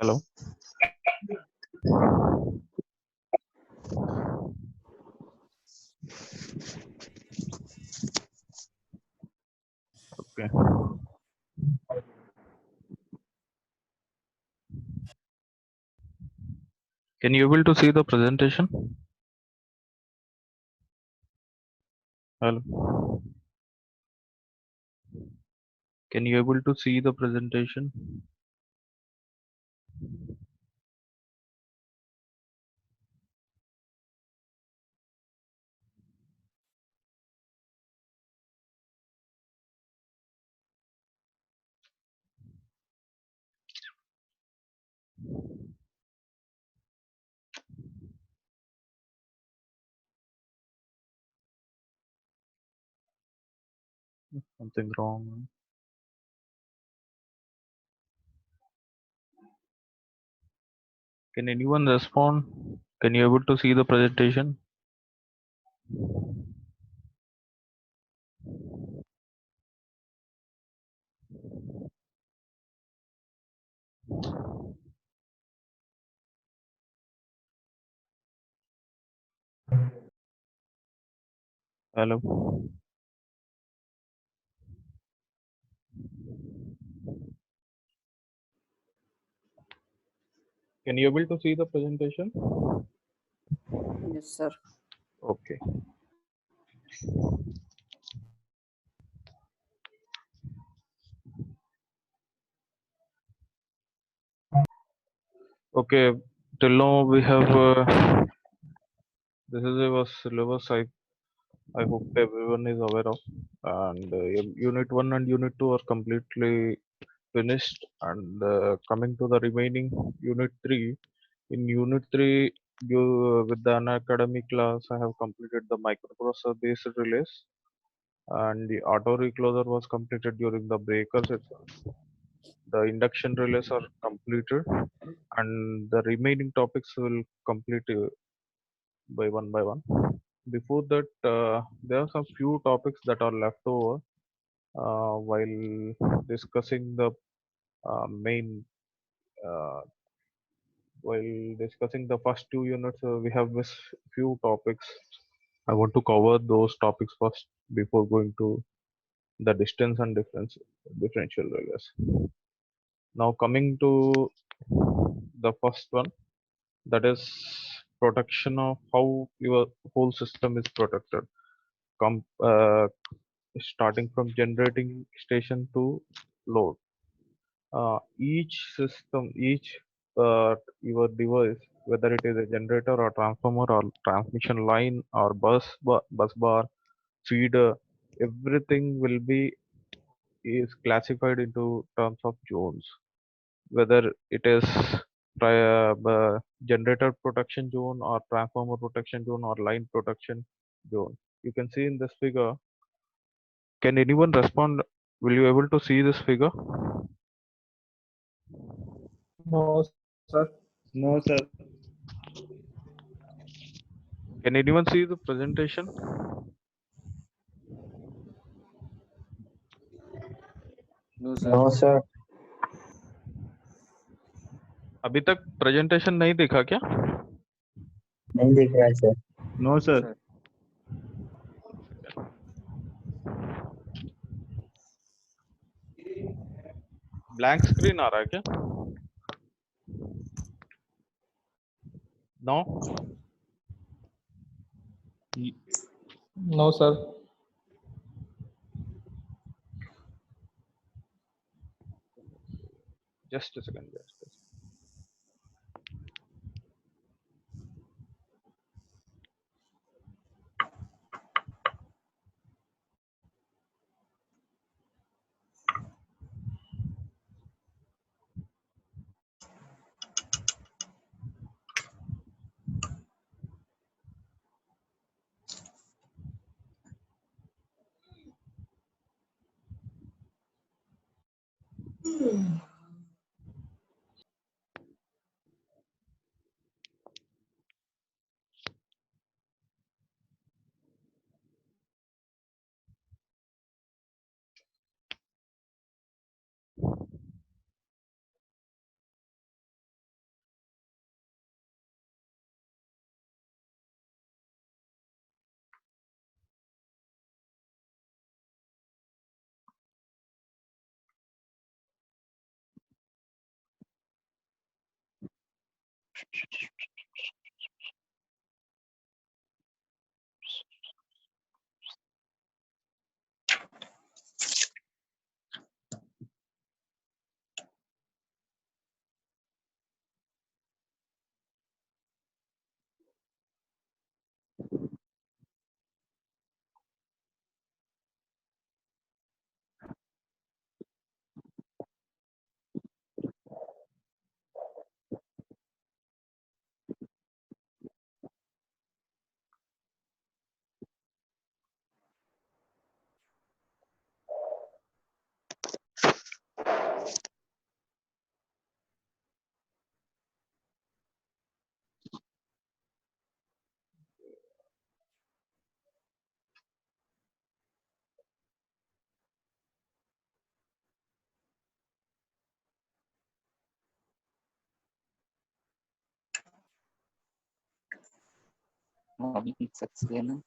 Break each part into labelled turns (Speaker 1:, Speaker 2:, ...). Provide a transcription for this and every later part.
Speaker 1: Hello. Okay. Can you able to see the presentation? Hello. Can you able to see the presentation? Something wrong. Can anyone respond? Can you able to see the presentation? Hello. Can you able to see the presentation?
Speaker 2: Yes, sir.
Speaker 1: Okay. Okay. Till now we have this is a syllabus. I hope everyone is aware of. And Unit 1 and Unit 2 are completely finished. And coming to the remaining Unit 3. In Unit 3, with the unacademy class, I have completed the microprocessor based relays, and the auto recloser was completed during the breakers itself. The induction relays are completed, and the remaining topics will complete by one. Before that, there are some few topics that are left over while discussing the main. Uh, while discussing the first two units, we have missed few topics. I want to cover those topics first before going to the distance and differential relays. Now coming to the first one, that is protection of how your whole system is protected. Com- uh, Starting from generating station to load. Each system, each your device, whether it is a generator or transformer or transmission line or bus bar, feeder, everything will be is classified into terms of zones. Whether it is generator protection zone or transformer protection zone or line protection zone. You can see in this figure. Can anyone respond? Will you able to see this figure?
Speaker 3: No, sir. No, sir.
Speaker 1: Can anyone see the presentation?
Speaker 2: No, sir.
Speaker 3: No, sir.
Speaker 1: अभी तक presentation नहीं दिखा क्या?
Speaker 3: नहीं दिख रहा है sir. No, sir.
Speaker 2: Sir.
Speaker 1: Blank screen आ रहा है क्या? No.
Speaker 3: No, sir.
Speaker 1: Just a second.
Speaker 2: Morning success लेना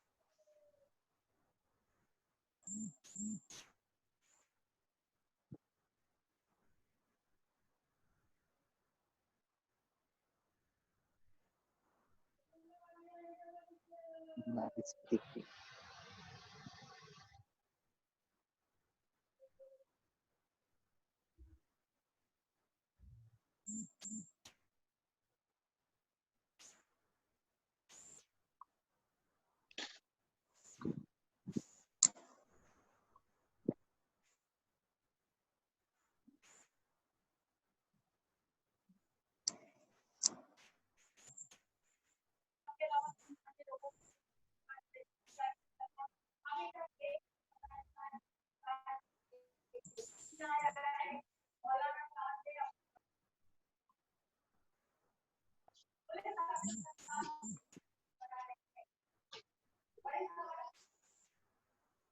Speaker 2: नाइस ठीक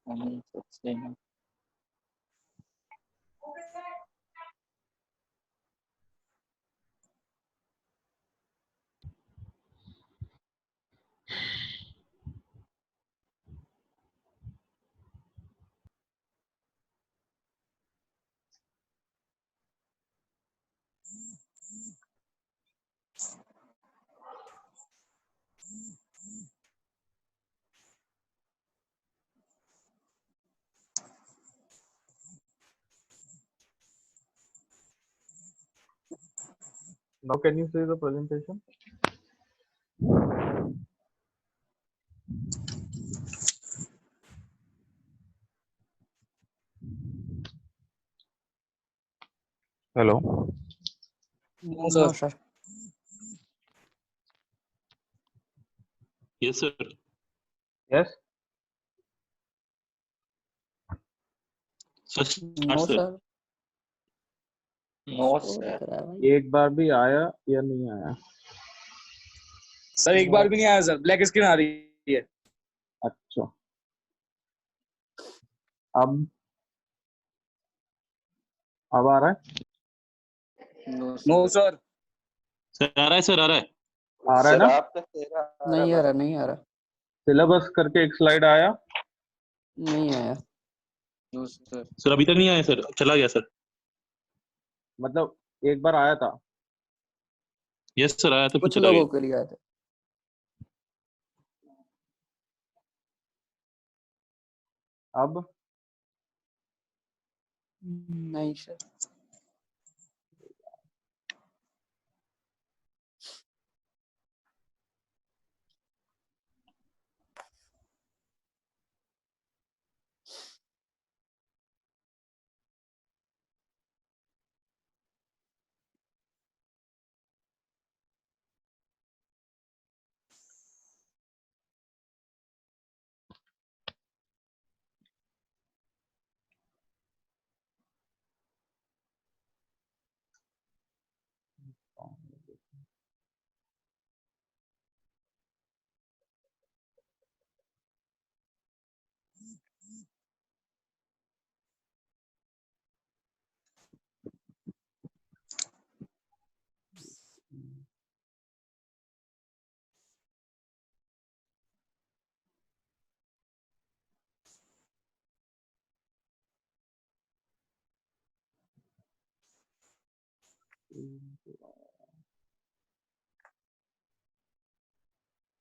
Speaker 2: मॉर्निंग सक्सेस लेना
Speaker 1: Now can you see the presentation? Hello.
Speaker 2: No sir
Speaker 4: Yes, sir.
Speaker 1: Yes.
Speaker 4: Sir,
Speaker 2: no
Speaker 4: start, sir.
Speaker 2: Sir no sir
Speaker 1: एक बार भी आया या नहीं आया?
Speaker 5: सर एक बार भी नहीं आया सर, ब्लैक स्क्रीन आ रही है।
Speaker 1: अच्छा, अब आ रहा है?
Speaker 5: नो सर,
Speaker 4: Sir, आ रहा है सर, आ रहा है.
Speaker 1: आ रहा है ना?
Speaker 2: नहीं आ रहा नहीं आ रहा
Speaker 1: सिलेबस करके एक स्लाइड आया?
Speaker 2: नहीं आया
Speaker 5: नो सर,
Speaker 4: सर अभी तक नहीं आया सर, चला गया सर.
Speaker 1: मतलब एक बार आया था?
Speaker 4: यस सर, आया था फिर
Speaker 2: कुछ
Speaker 4: चला
Speaker 2: लोगों
Speaker 4: गया.
Speaker 2: के लिए आया था
Speaker 1: अब
Speaker 2: नहीं सर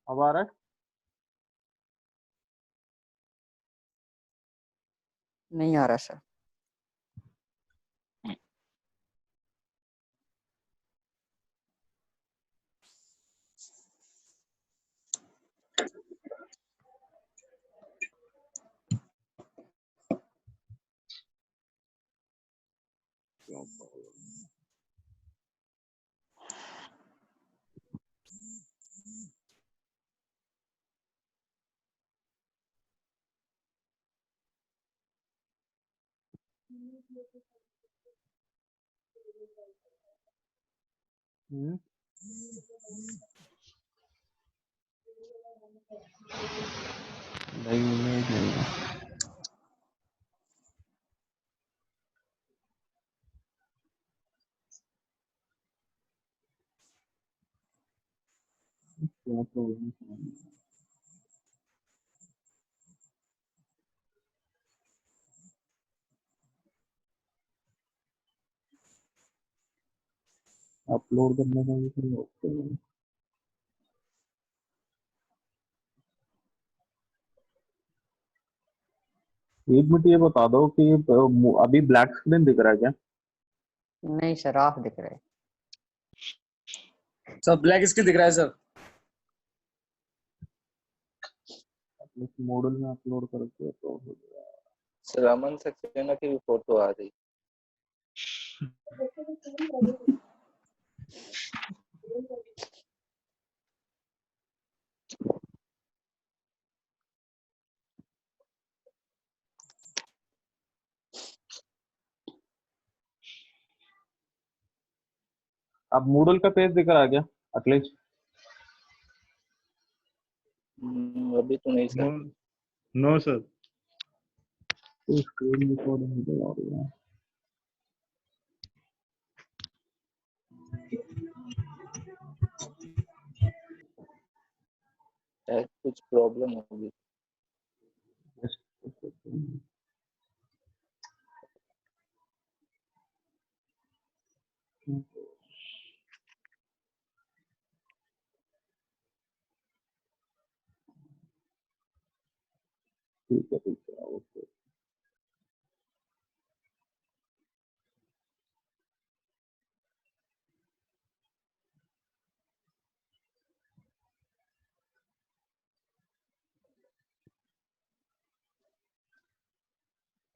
Speaker 1: अब आ रहा है?
Speaker 2: नहीं आ रहा सर।
Speaker 1: हम्म, नहीं नहीं नहीं। क्या प्रॉब्लम है? अपलोड करने का भी कोई ऑप्शन है? एक मिनट ये बता दो कि अभी ब्लैक स्क्रीन दिख रहा है क्या?
Speaker 2: नहीं सर, ऑफ दिख रहा है।
Speaker 5: सर ब्लैक स्क्रीन दिख रहा है सर।
Speaker 1: मॉडल में अपलोड करके तो हो जाएगा।
Speaker 6: सर अमन सक्सेना की भी फोटो आ रही।
Speaker 1: अब मूडल का पेज दिख रहा है क्या एटलीस्ट?
Speaker 6: अभी तो नहीं sir.
Speaker 3: No sir.
Speaker 1: Screen recording हो रही है।
Speaker 6: शायद कुछ प्रॉब्लम होगी।
Speaker 1: ठीक है ओके।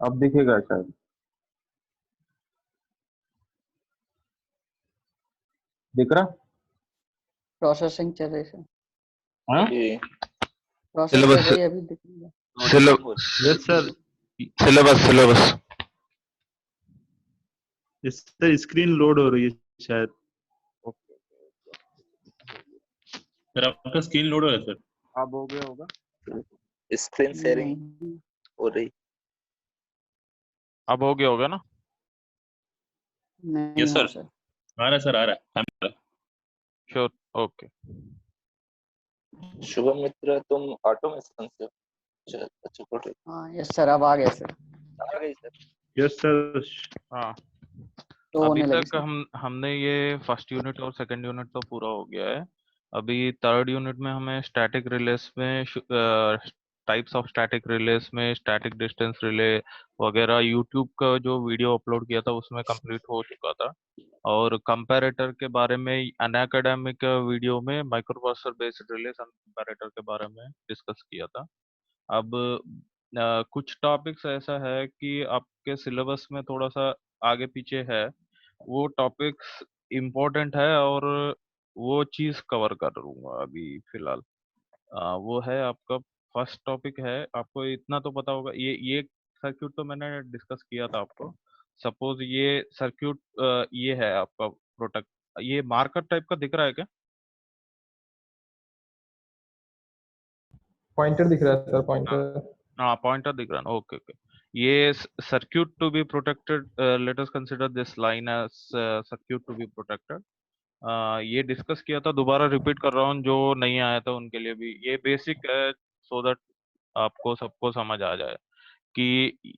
Speaker 1: अब दिखेगा शायद। दिख रहा?
Speaker 2: प्रोसेसिंग चल रही सर।
Speaker 1: हाँ?
Speaker 6: अभी
Speaker 2: प्रोसेस चल रही है, अभी दिख रहा है।
Speaker 3: Yes sir.
Speaker 4: Syllabus
Speaker 3: yes sir, screen load हो रही है शायद।
Speaker 4: सर आपका स्क्रीन लोड हो रहा है सर।
Speaker 1: अब हो गया होगा।
Speaker 6: स्क्रीन शेयरिंग
Speaker 2: नहीं
Speaker 6: हो रही।
Speaker 1: अब हो गया होगा ना?
Speaker 2: नहीं
Speaker 4: यस
Speaker 2: हुआ
Speaker 4: सर।
Speaker 2: सर।
Speaker 4: आ रहा है सर, आ रहा है।
Speaker 1: Sure okay.
Speaker 6: शुभम मित्र तुम ऑटोमेशन से हो? अच्छा गुड।
Speaker 2: हाँ यस सर, अब आ गया सर।
Speaker 6: आ गई सर।
Speaker 3: Yes sir.
Speaker 1: हाँ
Speaker 2: तो
Speaker 1: अभी
Speaker 2: होने लगी
Speaker 1: तक
Speaker 2: सर।
Speaker 1: हमने ये फर्स्ट यूनिट और सेकंड यूनिट तो पूरा हो गया है। अभी थर्ड यूनिट में हमें स्टैटिक रिलेस में टाइप्स ऑफ स्टैटिक रिलेस में स्टैटिक डिस्टेंस रिले वगैरह यूट्यूब का जो वीडियो अपलोड किया था उसमें कंप्लीट हो चुका था। और कंपैरेटर के बारे में अनएकेडमिक वीडियो में micro processor based रिलेस and comparator के बारे में डिस्कस किया था। अब कुछ टॉपिक्स ऐसा है कि आपके सिलेबस में थोड़ा सा आगे पीछे है। वो टॉपिक्स इम्पोर्टेंट है और वो चीज कवर कर लूंगा अभी फिलहाल। वो है आपका फर्स्ट टॉपिक है। आपको इतना तो पता होगा, ये सर्क्यूट तो मैंने डिस्कस किया था आपको। सपोज ये सर्क्यूट ये है आपका प्रोडक्ट। ये मार्कर टाइप का दिख रहा है क्या?
Speaker 7: पॉइंटर दिख रहा है सर,
Speaker 1: हाँ
Speaker 7: पॉइंटर।
Speaker 1: हाँ पॉइंटर दिख रहा है ना? Okay okay. ये circuit to be protected, let us consider this line as circuit to be protected. ये डिस्कस किया था, दोबारा रिपीट कर रहा हूँ जो नहीं आया था उनके लिए भी। ये बेसिक है सो दैट आपको सबको समझ आ जाए कि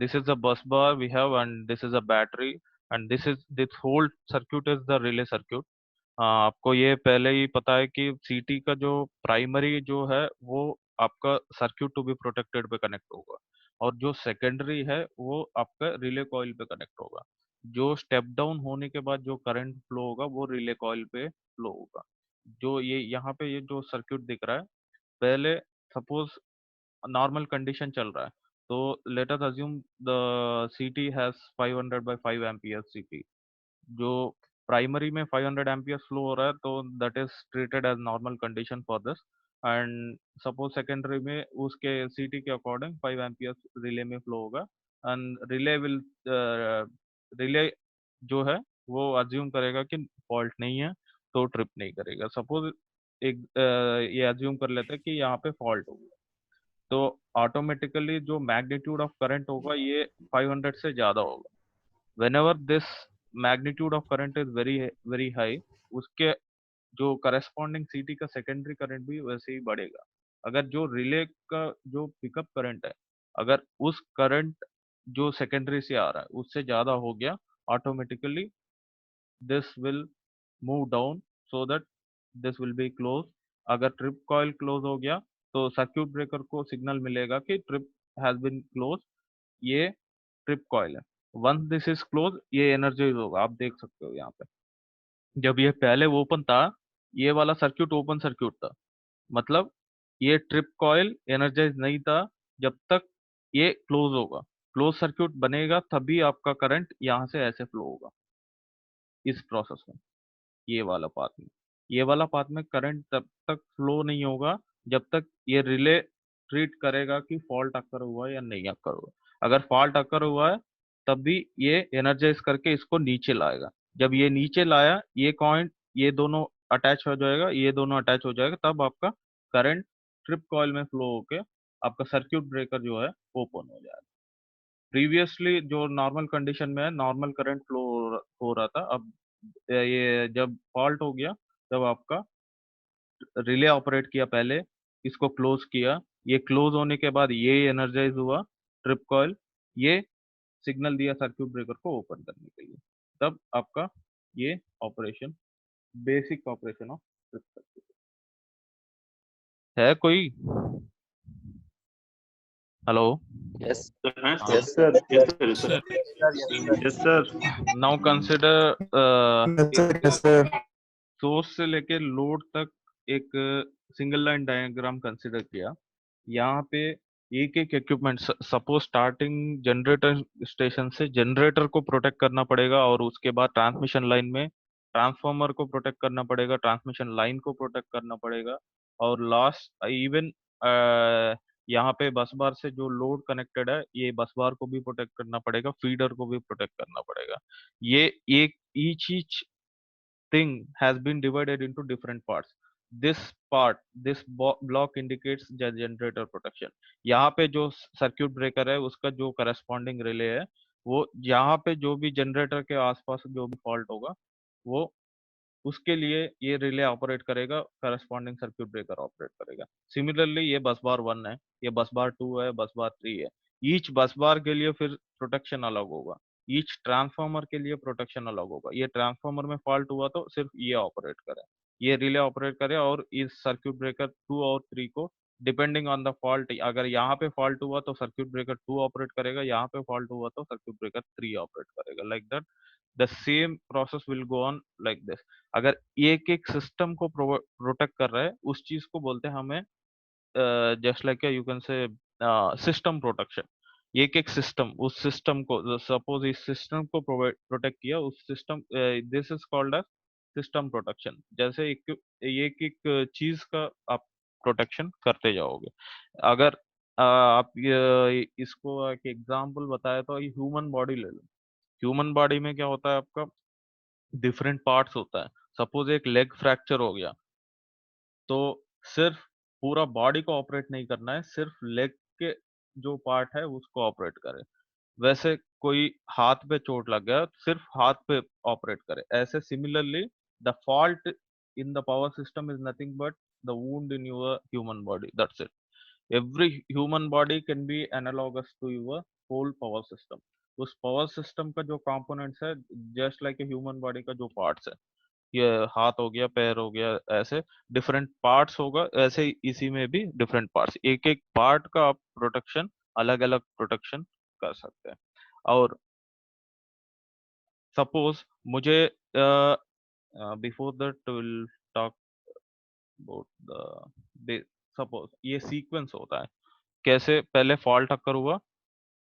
Speaker 1: this is the bus bar we have and this is a battery and this whole circuit is the relay circuit. हाँ, आपको ये पहले ही पता है कि सीटी का जो प्राइमरी जो है वो आपका सर्क्यूट टू बी प्रोटेक्टेड पे कनेक्ट होगा, और जो सेकेंडरी है वो आपका रिले कॉइल पे कनेक्ट होगा। जो स्टेप डाउन होने के बाद जो करंट फ्लो होगा वो रिले कॉइल पे फ्लो होगा। जो ये यहाँ पे ये जो सर्क्यूट दिख रहा है, पहले सपोज नॉर्मल कंडीशन चल रहा है, तो लेट अस अज्यूम द सीटी हैज 500 बाय 5 एम्पियर सीटी। जो प्राइमरी में 500 एम्पियर फ्लो हो रहा है, तो that is treated as normal condition for this. And suppose secondary में उसके सीटी के अकॉर्डिंग 5 एम्पियर रिले में फ्लो होगा। एंड रिले विल रिले जो है वो अज्यूम करेगा कि फॉल्ट नहीं है, तो ट्रिप नहीं करेगा। सपोज एक ये अज्यूम कर लेते हैं कि यहाँ पे फॉल्ट होगा, तो ऑटोमेटिकली जो मैग्नीट्यूड ऑफ करंट होगा ये 500 से ज्यादा होगा। whenever this magnitude of current is very high, उसके जो करस्पॉन्डिंग सीटी का सेकेंडरी करंट भी वैसे ही बढ़ेगा। अगर जो रिले का जो पिकअप करंट है, अगर उस करंट जो सेकेंडरी से आ रहा है उससे ज्यादा हो गया, automatically this will move down, so that this will be close. अगर ट्रिप कॉइल क्लोज हो गया तो सर्क्यूट ब्रेकर को सिग्नल मिलेगा कि ट्रिप हैज बीन क्लोज, ये ट्रिप कॉइल है। वंस दिस इज क्लोज ये एनर्जाइज होगा, आप देख सकते हो यहाँ पे। जब ये पहले ओपन था, ये वाला सर्क्यूट ओपन सर्क्यूट था, मतलब ये ट्रिप कॉइल एनर्जाइज नहीं था जब तक ये क्लोज होगा। क्लोज सर्क्यूट बनेगा तभी आपका करंट यहाँ से ऐसे फ्लो होगा इस प्रोसेस में। ये वाला पाथ में, ये वाला पाथ में करंट तब तक फ्लो नहीं होगा जब तक ये रिले ट्रीट करेगा कि फॉल्ट अकर हुआ है या नहीं अकर हुआ। अगर फॉल्ट अकर हुआ है तब भी ये एनर्जाइज करके इसको नीचे लाएगा। जब ये नीचे लाया, ये कॉइल ये दोनों अटैच हो जाएगा, ये दोनों अटैच हो जाएगा, तब आपका करंट ट्रिप कॉइल में फ्लो होके आपका सर्क्यूट ब्रेकर जो है ओपन हो जाएगा। प्रीवियसली जो नॉर्मल कंडीशन में है, नॉर्मल करंट फ्लो हो रहा था। अब ये जब फॉल्ट हो गया, तब आपका रिले ऑपरेट किया पहले, इसको क्लोज किया, ये क्लोज होने के बाद ये एनर्जाइज हुआ ट्रिप कॉइल, ये सिग्नल दिया सर्क्यूट ब्रेकर को ओपन करने के लिए। तब आपका ये operation, basic operation of trip circuit है। कोई हेलो?
Speaker 6: Yes.
Speaker 4: Sir, हाँ
Speaker 1: हाँ,
Speaker 4: sir.
Speaker 3: Yes, sir.
Speaker 4: Yes, sir. Yes, sir.
Speaker 3: Yes, sir.
Speaker 1: Now consider
Speaker 3: Yes, sir. Yes, sir.
Speaker 1: Source से लेके लोड तक एक सिंगल लाइन डायग्राम कंसिडर किया। यहाँ पे एक एक equipment, suppose starting generator station से जनरेटर को प्रोटेक्ट करना पड़ेगा, और उसके बाद ट्रांसमिशन लाइन में ट्रांसफार्मर को प्रोटेक्ट करना पड़ेगा, ट्रांसमिशन लाइन को प्रोटेक्ट करना पड़ेगा, और लास्ट इवन यहाँ पे बस बार से जो लोड कनेक्टेड है, ये बस बार को भी प्रोटेक्ट करना पड़ेगा, फीडर को भी प्रोटेक्ट करना पड़ेगा। ये एक each thing has been divided into different parts. This part, this block indicates the generator protection. यहाँ पे जो सर्क्यूट ब्रेकर है उसका जो करस्पॉन्डिंग रिले है, वो यहाँ पे जो भी जनरेटर के आसपास जो भी फॉल्ट होगा, वो उसके लिए ये रिले ऑपरेट करेगा, करस्पॉन्डिंग सर्क्यूट ब्रेकर ऑपरेट करेगा। सिमिलरली ये बस बार 1 है, ये बस बार 2 है, बस बार 3 है। ईच बस बार के लिए फिर प्रोटेक्शन अलग होगा, ईच ट्रांसफार्मर के लिए प्रोटेक्शन अलग होगा। ये ट्रांसफार्मर में फॉल्ट हुआ तो सिर्फ ये ऑपरेट करे, ये रिले ऑपरेट करे, और इस सर्क्यूट ब्रेकर 2 और 3 को डिपेंडिंग ऑन द फॉल्ट, अगर यहाँ पे फॉल्ट हुआ तो सर्क्यूट ब्रेकर 2 ऑपरेट करेगा, यहाँ पे फॉल्ट हुआ तो सर्क्यूट ब्रेकर 3 ऑपरेट करेगा। Like that the same process will go on like this. अगर एक एक सिस्टम को प्रोटेक्ट कर रहा है, उस चीज को बोलते हैं हमें, just like you can say system protection. एक एक सिस्टम, उस सिस्टम को सपोज इस सिस्टम को प्रोटेक्ट किया, उस system, this is called as system protection. जैसे एक एक चीज का आप प्रोटेक्शन करते जाओगे। अगर आप इसको एक एग्जांपल बताया तो ह्यूमन बॉडी ले लो। ह्यूमन बॉडी में क्या होता है, आपका डिफरेंट पार्ट्स होता है। सपोज एक लेग फ्रैक्चर हो गया, तो सिर्फ पूरा बॉडी को ऑपरेट नहीं करना है, सिर्फ लेग के जो पार्ट है उसको ऑपरेट करे। वैसे कोई हाथ पे चोट लग गया, सिर्फ हाथ पे ऑपरेट करे। ऐसे similarly the fault in the power system is nothing but the wound in your human body, that's it. Every human body can be analogous to your whole power system. उस पावर सिस्टम का जो components है, just like a human body का जो parts है, ये हाथ हो गया, पैर हो गया, ऐसे डिफरेंट पार्ट्स होगा, ऐसे ही इसी में भी डिफरेंट पार्ट्स, एक एक पार्ट का आप प्रोटेक्शन, अलग अलग प्रोटेक्शन कर सकते हैं। और सपोज मुझे before that will talk about the, suppose ये सीक्वेंस होता है कैसे, पहले फॉल्ट अकर हुआ,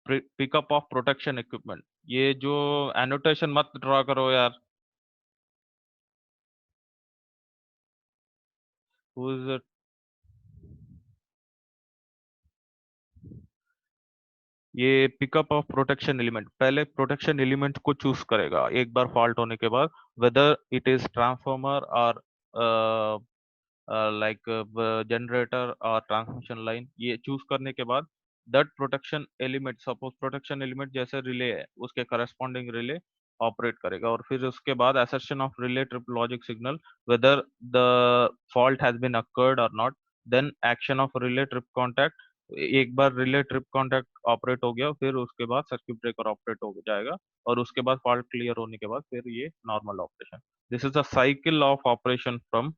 Speaker 1: पिकअप ऑफ प्रोटेक्शन इक्विपमेंट, ये जो एनोटेशन मत ड्रा करो यार, हु इज ये पिकअप ऑफ प्रोटेक्शन एलिमेंट, पहले प्रोटेक्शन एलिमेंट को चूज करेगा एक बार फॉल्ट होने के बाद, वेदर इट इज ट्रांसफॉर्मर और लाइक जनरेटर और ट्रांसमिशन लाइन, ये चूज करने के बाद that protection element, suppose protection element जैसे रिले है, उसके करस्पॉन्डिंग रिले ऑपरेट करेगा, और फिर उसके बाद assertion of relay trip logic signal whether the fault has been occurred or not, then action of relay trip contact, एक बार रिले ट्रिप कांटेक्ट ऑपरेट हो गया फिर उसके बाद सर्किट ब्रेकर ऑपरेट हो जाएगा, और उसके बाद फॉल्ट क्लियर होने के बाद फिर ये normal operation, this is a cycle of operation from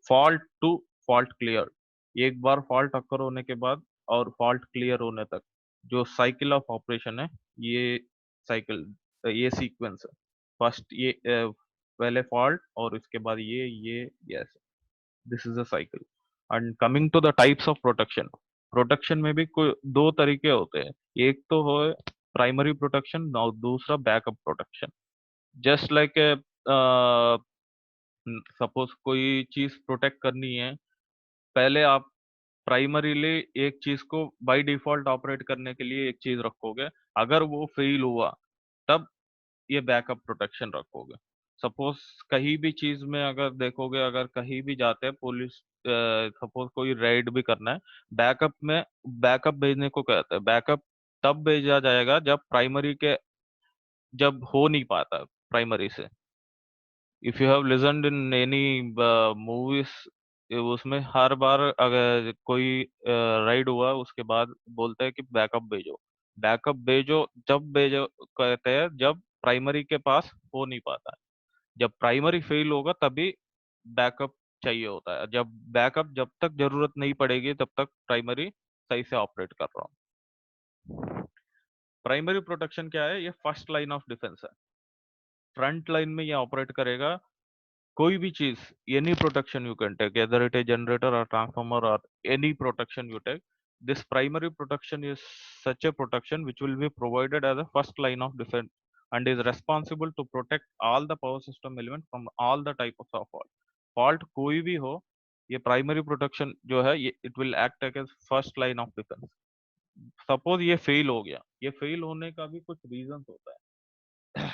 Speaker 1: fault to fault clear, एक बार फॉल्ट अकर होने के बाद और फॉल्ट क्लियर होने तक जो साइकिल ऑफ ऑपरेशन है, ये साइकिल, ये सीक्वेंस है, फर्स्ट ये पहले फॉल्ट और इसके बाद ये yes, this is a cycle. And coming to the types of protection, protection में भी कोई दो तरीके होते हैं, एक तो हो प्राइमरी प्रोटेक्शन और दूसरा backup protection. Just like suppose कोई चीज प्रोटेक्ट करनी है, पहले आप प्राइमरीली एक चीज को बाय डिफॉल्ट ऑपरेट करने के लिए एक चीज रखोगे, अगर वो फेल हुआ तब ये बैकअप प्रोटेक्शन रखोगे। सपोज कहीं भी चीज में अगर देखोगे, अगर कहीं भी जाते हैं पुलिस, सपोज कोई रेड भी करना है, बैकअप में बैकअप भेजने को कहते हैं, बैकअप तब भेजा जाएगा जब प्राइमरी के, जब हो नहीं पाता प्राइमरी से। If you have listened in any movies, उसमें हर बार अगर कोई राइड हुआ उसके बाद बोलते हैं कि बैकअप भेजो, बैकअप भेजो जब भेजो कहते हैं जब प्राइमरी के पास हो नहीं पाता है, जब प्राइमरी फेल होगा तभी बैकअप चाहिए होता है, जब बैकअप जब तक जरूरत नहीं पड़ेगी तब तक प्राइमरी सही से ऑपरेट कर रहा हूँ। प्राइमरी प्रोटेक्शन क्या है, ये फर्स्ट लाइन ऑफ डिफेंस है, फ्रंट लाइन में ये ऑपरेट करेगा कोई भी चीज, any protection you can take, either it is generator or transformer or any protection you take, this primary protection is such a protection which will be provided as a first line of defense and is responsible to protect all the power system elements from all the types of fault, fault कोई भी हो, ये primary protection जो है ये it will act as first line of defence. Suppose ये fail हो गया, ये फेल होने का भी कुछ रीजन होता है।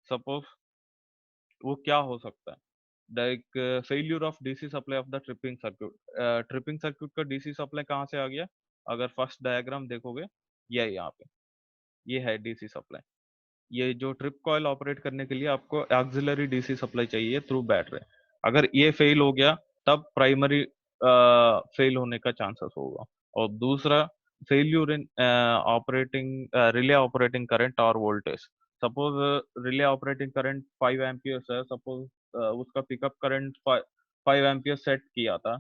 Speaker 1: सपोज वो क्या हो सकता है, like failure of DC supply of the tripping circuit, tripping circuit का डीसी सप्लाई कहाँ से आ गया, अगर फर्स्ट डायग्राम देखोगे ये यहाँ पे, ये है डीसी सप्लाई, ये जो ट्रिप कॉइल ऑपरेट करने के लिए आपको ऑक्सिलरी डीसी सप्लाई चाहिए थ्रू बैटरी, अगर ये फेल हो गया तब प्राइमरी फेल होने का चांसेस होगा। और दूसरा फेल्यूर इन ऑपरेटिंग रिले ऑपरेटिंग करंट और voltage, suppose relay operating current 5 amperes है, सपोज उसका पिकअप करंट 5 एम्पियर सेट किया था,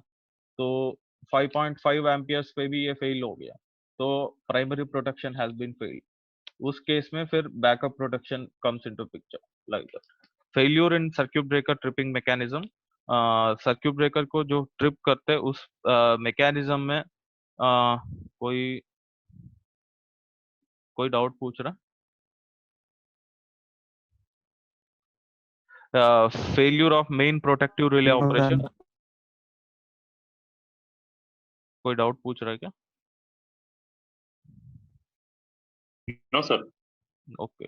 Speaker 1: तो 5.5 एम्पियर्स पे भी ये फेल हो गया, तो primary protection has been failed, उस केस में फिर backup protection comes into picture like that. Failure in circuit breaker tripping mechanism, circuit breaker को जो ट्रिप करते हैं उस मैकेनिज्म में कोई कोई डाउट पूछ रहा, failure of main protective relay operation, कोई डाउट पूछ रहा है क्या?
Speaker 4: No sir.
Speaker 1: Okay.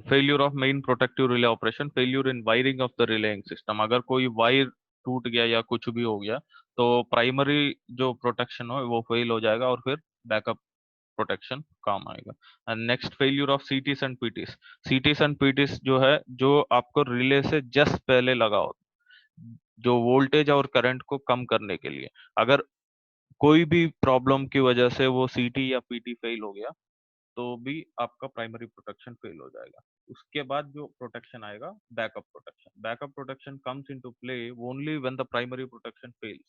Speaker 1: Failure of main protective relay operation, failure in wiring of the relaying system, अगर कोई वायर टूट गया या कुछ भी हो गया तो प्राइमरी जो प्रोटेक्शन हो वो फेल हो जाएगा और फिर बैकअप प्रोटेक्शन काम आएगा। And next failure of CTs and PTs, CTs and PTs जो है जो आपको रिले से जस्ट पहले लगा हो, जो वोल्टेज और करंट को कम करने के लिए, अगर कोई भी प्रॉब्लम की वजह से वो सीटी या पीटी फेल हो गया तो भी आपका प्राइमरी प्रोटेक्शन फेल हो जाएगा। उसके बाद जो प्रोटेक्शन आएगा backup protection. Backup protection comes into play only when the primary protection fails.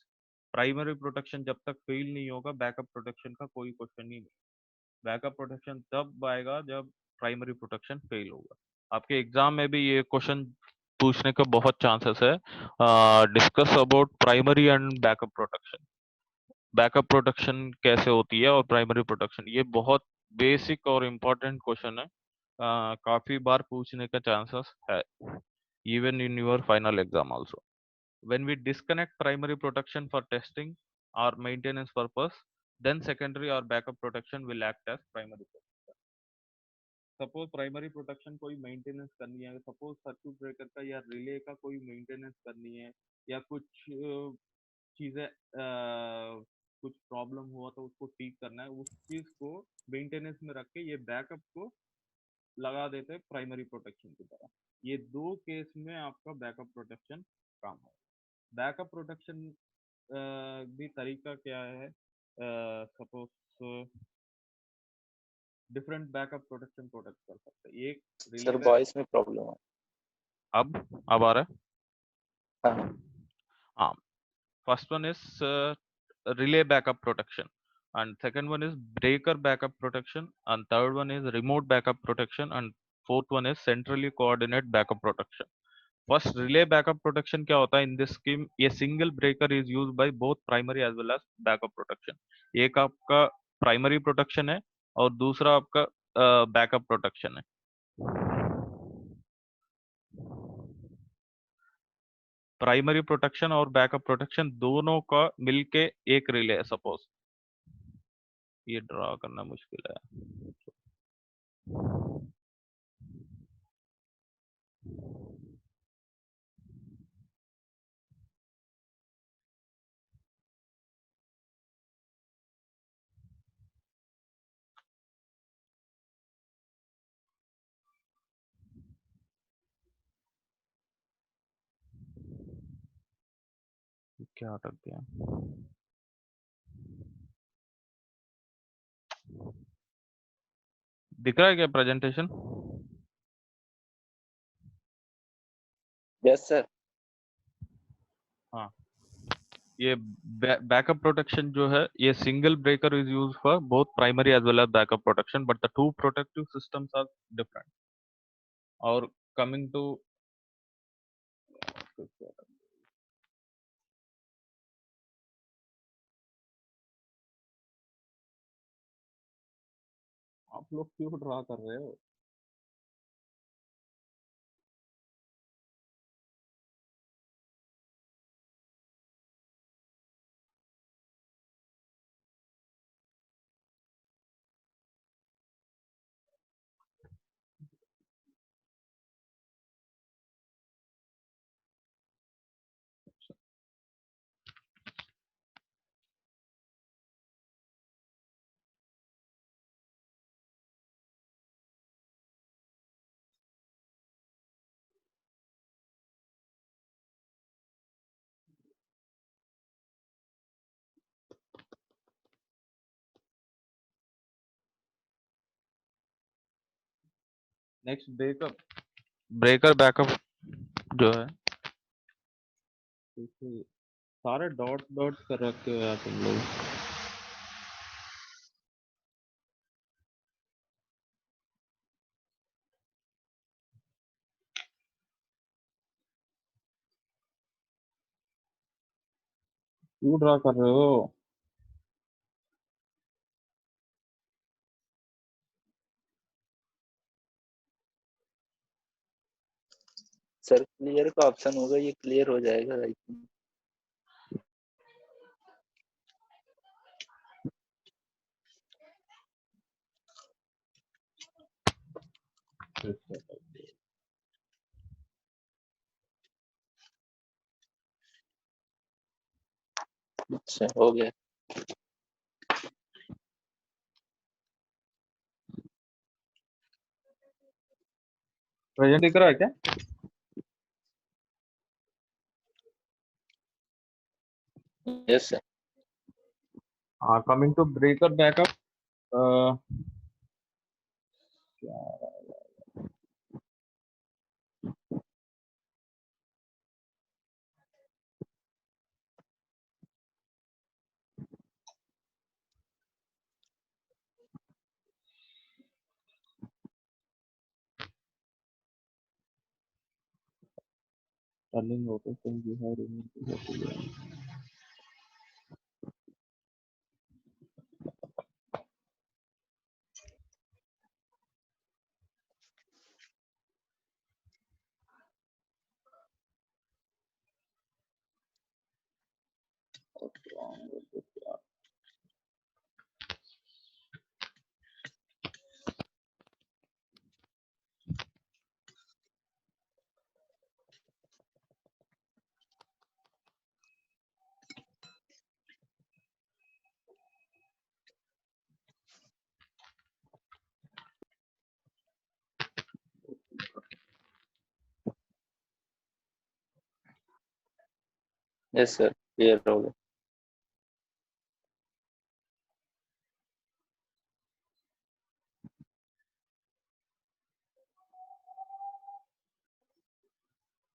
Speaker 1: Primary protection जब तक फेल नहीं होगा बैकअप प्रोटेक्शन का कोई क्वेश्चन ही नहीं। बैकअप प्रोटेक्शन तब आएगा जब प्राइमरी प्रोटेक्शन फेल होगा। आपके एग्जाम में भी ये क्वेश्चन पूछने का बहुत चांसेस है। Discuss about primary and backup protection. Backup protection कैसे होती है और प्राइमरी प्रोटेक्शन, ये बहुत बेसिक और इम्पोर्टेंट क्वेश्चन है। काफी बार पूछने का चांसेस है even in your final exam also. When we disconnect primary protection for testing or maintenance purpose, then secondary or backup protection will act as primary protection. Suppose primary protection कोई maintenance करनी है, suppose circuit breaker का या relay का कोई maintenance करनी है, या कुछ चीजें कुछ प्रॉब्लम हुआ तो उसको ठीक करना है, उस चीज को मेंटेनेंस में रख के ये बैकअप को लगा देते हैं प्राइमरी प्रोटेक्शन की तरह। ये दो केस में आपका बैकअप प्रोटेक्शन काम है। बैकअप प्रोटेक्शन भी तरीका क्या है, suppose different backup protection protect कर सकते हैं। एक
Speaker 6: सर
Speaker 1: रिले
Speaker 6: वॉइस में प्रॉब्लम है।
Speaker 1: अब आ रहा है।
Speaker 6: हाँ
Speaker 1: हाँ, first one is relay backup protection, and second one is breaker backup protection, and third one is remote backup protection, and fourth one is centrally coordinate backup protection. First, relay backup protection क्या होता है in this scheme? ये single breaker is used by both primary as well as backup protection. एक आपका primary protection है और दूसरा आपका backup protection है। प्राइमरी प्रोटेक्शन और बैकअप प्रोटेक्शन दोनों का मिलके एक रिले है। सपोज ये ड्रा करना मुश्किल है। क्या अटक गया? दिख रहा है क्या प्रेजेंटेशन?
Speaker 6: Yes sir.
Speaker 1: हाँ, ये बैकअप प्रोटेक्शन जो है ये single breaker is used for both primary as well as backup protection, but the two protective systems are different. और कमिंग टू आप लोग क्यों ड्रा कर रहे हो? नेक्स्ट ब्रेकर बैकअप जो है, सारे डॉट डॉट कर रखे हो यार तुम लोग। क्यों ड्रा कर रहे हो?
Speaker 6: सर क्लियर का ऑप्शन होगा, ये क्लियर हो जाएगा आई थिंक। अच्छा हो गया।
Speaker 1: प्रेजेंट दिख रहा है क्या?
Speaker 6: Yes sir.
Speaker 1: हाँ, coming to breaker backup, Turning rotation we have removed. What's wrong with this?
Speaker 6: Yes sir clear हो गया।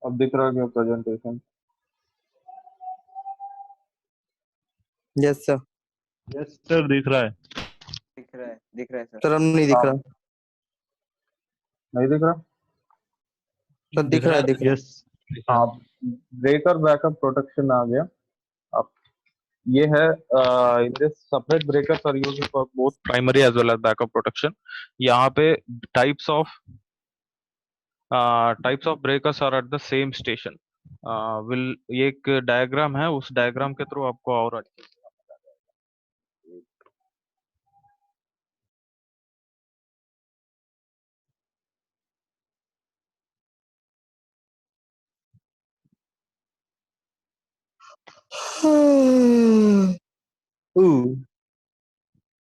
Speaker 1: अब दिख रहा है क्या presentation?
Speaker 2: Yes sir.
Speaker 4: Yes sir दिख रहा है।
Speaker 5: दिख रहा है सर।
Speaker 2: सर अब नहीं दिख रहा।
Speaker 1: नहीं दिख रहा?
Speaker 2: सर दिख रहा है, दिख रहा है।
Speaker 4: यस
Speaker 1: हाँ, ब्रेकर बैकअप प्रोटेक्शन आ गया। अब ये है in this separate breakers are used for both primary as well as backup protection. यहाँ पे types of breakers are at the same station. Will ये एक डायग्राम है, उस डायग्राम के थ्रू आपको और अच्छे से समझ आ जाएगा।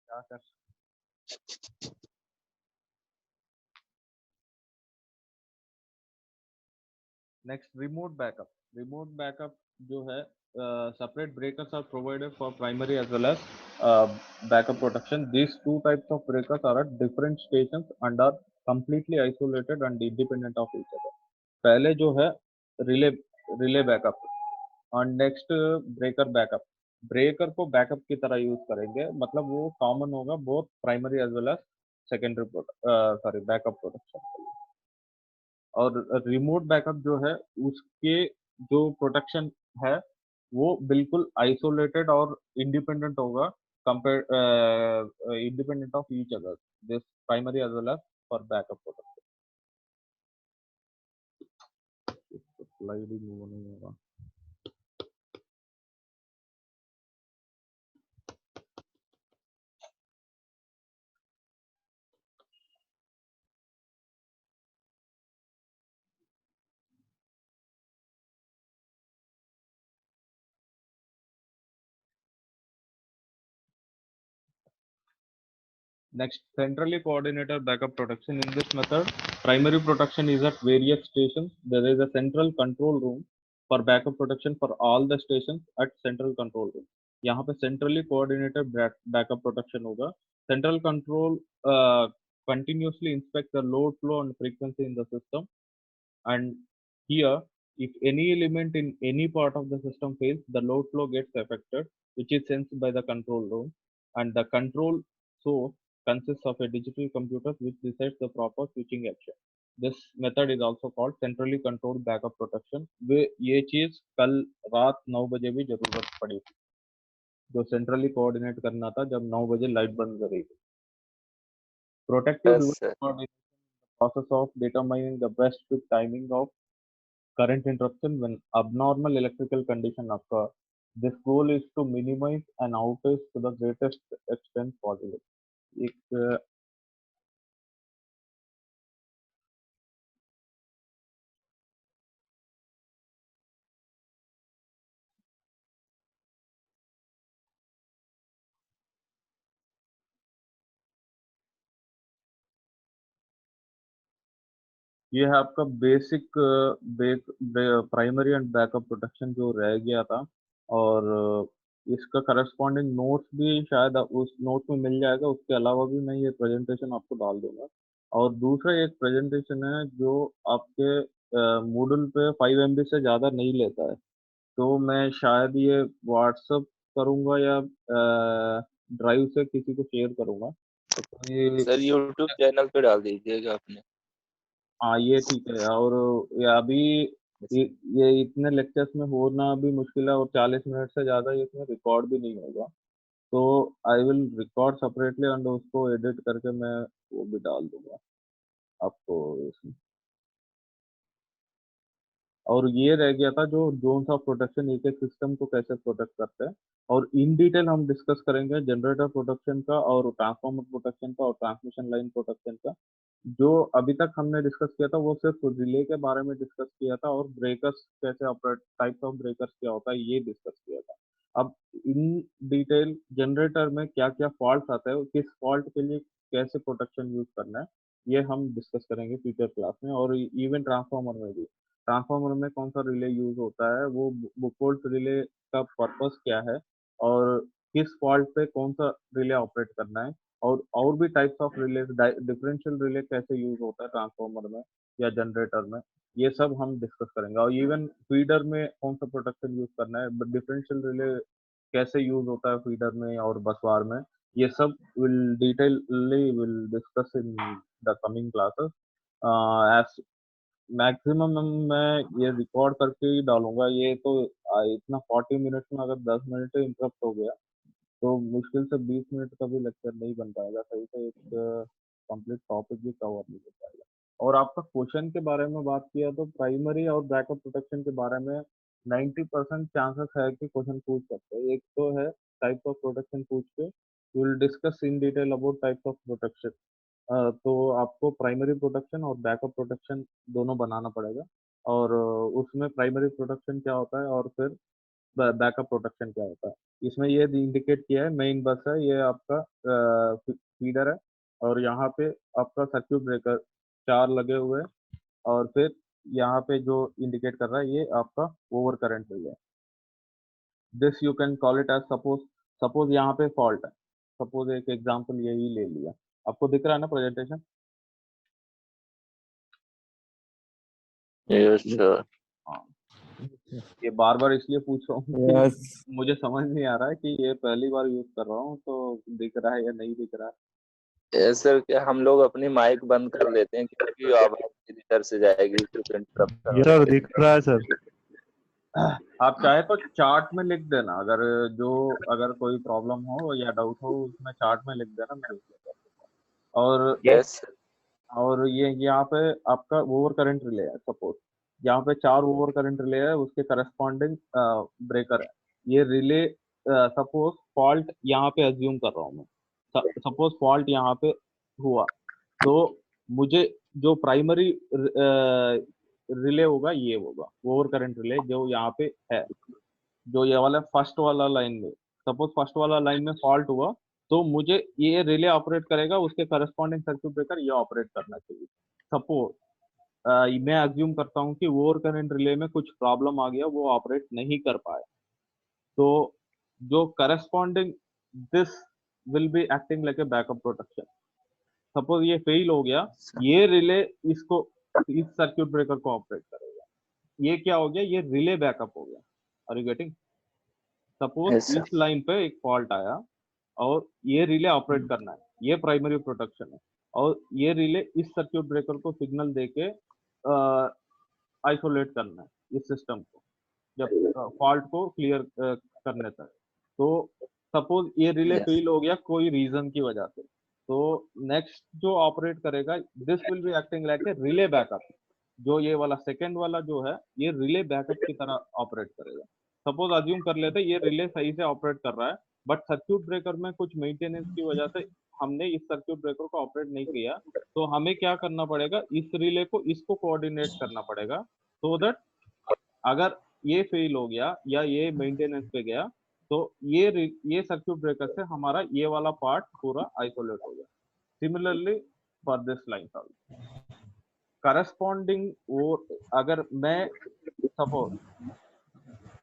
Speaker 1: क्या कर नेक्स्ट रिमोट बैकअप जो है separate breakers are provided for primary as well as backup protection. These two types of breakers are at different stations and are completely isolated and independent of each other. पहले जो है relay backup और next breaker backup. Breaker को backup की तरह use करेंगे, मतलब वो कॉमन होगा both primary as well as secondary backup protection के लिए। और रिमोट बैकअप जो है उसके जो प्रोटेक्शन है वो बिल्कुल आइसोलेटेड और इंडिपेंडेंट होगा, compare independent of each other, this primary as well as for backup protection. Slide ही मूव नहीं होगा। Next, centrally coordinated backup protection. In this method, primary protection is at various stations. There is a central control room for backup protection for all the stations at central control room. यहाँ पे centrally coordinated backup protection होगा. Central control continuously inspect the load flow and frequency in the system, and here if any element in any part of the system fails, the load flow gets affected, which is sensed by the control room, and the control source consists of a digital computer which decides the proper switching action. This method is also called centrally controlled backup protection. ये चीज कल रात 9 बजे भी जरूरत पड़ी थी, जो सेंट्रली कोऑर्डिनेट करना था जब 9 बजे लाइट बंद करी थी। Protective
Speaker 6: yes
Speaker 1: device
Speaker 6: sir
Speaker 1: coordination, process of determining the best fit timing of current interruption when abnormal electrical condition occur. This goal is to minimize an outage to the greatest extent possible. एक ये है आपका basic primary and backup protection जो रह गया था, और इसका करस्पॉन्डिंग नोट्स भी शायद उस नोट में मिल जाएगा। उसके अलावा भी मैं ये प्रेजेंटेशन आपको डाल दूंगा। और दूसरा एक प्रेजेंटेशन है जो आपके मूडल पे 5 MB से ज़्यादा नहीं लेता है, तो मैं शायद ये व्हाट्सअप करूँगा या ड्राइव से किसी को शेयर करूँगा, तो कोई
Speaker 6: सर यूट्यूब चैनल पे डाल दीजिएगा अपने।
Speaker 1: हाँ ये ठीक है। और ये अभी ये, ये इतने लेक्चर्स में होना भी मुश्किल है, और 40 मिनट से ज़्यादा ये इसमें रिकॉर्ड भी नहीं होगा, तो I will record separately and उसको एडिट करके मैं वो भी डाल दूंगा आपको इसमें। और ये रह गया था जो जोन्स ऑफ प्रोटेक्शन एक एक सिस्टम को कैसे प्रोटेक्ट करते हैं, और इन डिटेल हम डिस्कस करेंगे जनरेटर प्रोटेक्शन का और ट्रांसफार्मर प्रोटेक्शन का और ट्रांसमिशन लाइन प्रोटेक्शन का। जो अभी तक हमने डिस्कस किया था वो सिर्फ रिले के बारे में डिस्कस किया था, और ब्रेकर्स कैसे ऑपरेट, टाइप्स ऑफ ब्रेकर्स क्या होता है ये डिस्कस किया था। अब इन डिटेल जनरेटर में क्या क्या फॉल्ट आते हैं, किस फॉल्ट के लिए कैसे प्रोटेक्शन यूज करना है, ये हम डिस्कस करेंगे फ्यूचर क्लास में। और इवन ट्रांसफार्मर में भी, ट्रांसफार्मर में कौन सा रिले यूज होता है, वो बुफोल्ट रिले का पर्पस क्या है, और किस फॉल्ट पे कौन सा रिले ऑपरेट करना है, और भी types of relay, differential relay कैसे यूज होता है ट्रांसफार्मर में या जनरेटर में, ये सब हम डिस्कस करेंगे। और इवन फीडर में कौन सा प्रोटेक्शन यूज करना है, डिफरेंशियल रिले कैसे यूज होता है फीडर में और बसवार में, ये सब will detailly will discuss in the coming classes. As maximum मैं ये रिकॉर्ड करके ही डालूंगा, ये तो इतना 40 मिनट में अगर 10 मिनट इंटरप्ट हो गया तो मुश्किल से 20 मिनट का भी लेक्चर नहीं बन पाएगा, सही से एक कंप्लीट टॉपिक भी कवर नहीं कर पाएगा। और आपका क्वेश्चन के बारे में बात किया तो प्राइमरी और बैकअप प्रोटेक्शन के बारे में 90% चांसेस है कि क्वेश्चन पूछ सकते हैं। एक तो है टाइप्स ऑफ प्रोटेक्शन पूछ के, will discuss in detail about types of protection. तो आपको प्राइमरी प्रोटेक्शन और बैकअप प्रोटेक्शन दोनों बनाना पड़ेगा, और उसमें प्राइमरी प्रोटेक्शन क्या होता है और फिर बैकअप प्रोटेक्शन क्या होता है। इसमें ये इंडिकेट किया है, मेन बस है ये आपका फीडर है, और यहाँ पे आपका सर्क्यूट ब्रेकर 4 लगे हुए हैं, और फिर यहाँ पे जो इंडिकेट कर रहा है ये आपका ओवर करंट रिले है। This you can call it as suppose यहाँ पे फॉल्ट है, सपोज एक एग्जांपल यही ले लिया। आपको दिख रहा है ना प्रेजेंटेशन?
Speaker 6: Yes sir.
Speaker 1: हाँ, ये बार बार इसलिए पूछ रहा हूँ कि
Speaker 3: यस
Speaker 1: मुझे समझ नहीं आ रहा है कि ये पहली बार यूज कर रहा हूँ तो दिख रहा है या नहीं दिख रहा है।
Speaker 6: यस सर, क्या हम लोग अपनी माइक बंद कर लेते हैं क्योंकि आवाज इधर से जाएगी, कुछ इंटरप्ट
Speaker 4: ये सर दिख रहा है सर।
Speaker 1: आप चाहे तो चार्ट में लिख देना, अगर कोई प्रॉब्लम हो या डाउट हो उसमें चार्ट में लिख देना, मैं लिख देता। और
Speaker 6: यस
Speaker 1: और ये यहाँ पे आपका ओवर करंट रिले है, सपोज यहाँ पे 4 ओवर करंट रिले है, उसके करस्पॉन्डिंग ब्रेकर है। ये रिले सपोज फॉल्ट यहाँ पे अज्यूम कर रहा हूँ मैं, सपोज फॉल्ट यहाँ पे हुआ, तो मुझे जो प्राइमरी रिले होगा ये होगा ओवर करंट रिले जो यहाँ पे है, जो ये वाला फर्स्ट वाला लाइन में, सपोज फर्स्ट वाला लाइन में फॉल्ट हुआ तो मुझे ये रिले ऑपरेट करेगा, उसके करस्पॉन्डिंग सर्क्यूट ब्रेकर ये ऑपरेट करना चाहिए। सपोज मैं अज्यूम करता हूँ कि ओवर करंट रिले में कुछ प्रॉब्लम आ गया, वो ऑपरेट नहीं कर पाया, तो जो corresponding this will be acting like a backup protection. Suppose ये फेल हो गया, ये रिले इसको इस सर्क्यूट ब्रेकर को ऑपरेट करेगा, ये क्या हो गया, ये रिले बैकअप हो गया। Are you getting? Suppose
Speaker 6: yes
Speaker 1: इस लाइन पे एक फॉल्ट आया और ये रिले ऑपरेट करना है, ये प्राइमरी प्रोटेक्शन है, और ये रिले इस सर्क्यूट ब्रेकर को सिग्नल देके आइसोलेट करना है इस सिस्टम को जब फॉल्ट को क्लियर करने तक। तो सपोज ये रिले
Speaker 6: यस
Speaker 1: फेल हो गया कोई रीजन की वजह से, तो नेक्स्ट जो ऑपरेट करेगा this will be acting like a relay backup. जो ये वाला सेकंड वाला जो है ये रिले बैकअप की तरह ऑपरेट करेगा। सपोज अज्यूम कर लेते ये रिले सही से ऑपरेट कर रहा है, बट सर्क्यूट ब्रेकर में कुछ मेंटेनेंस की वजह से हमने इस सर्क्यूट ब्रेकर को ऑपरेट नहीं किया, तो हमें क्या करना पड़ेगा, इस रिले को इसको कोऑर्डिनेट करना पड़ेगा, सो दैट अगर ये फेल हो गया या ये मेंटेनेंस पे गया तो ये सर्क्यूट ब्रेकर से हमारा ये वाला पार्ट पूरा आइसोलेट हो गया। Similarly for this line corresponding, और अगर मैं सपोज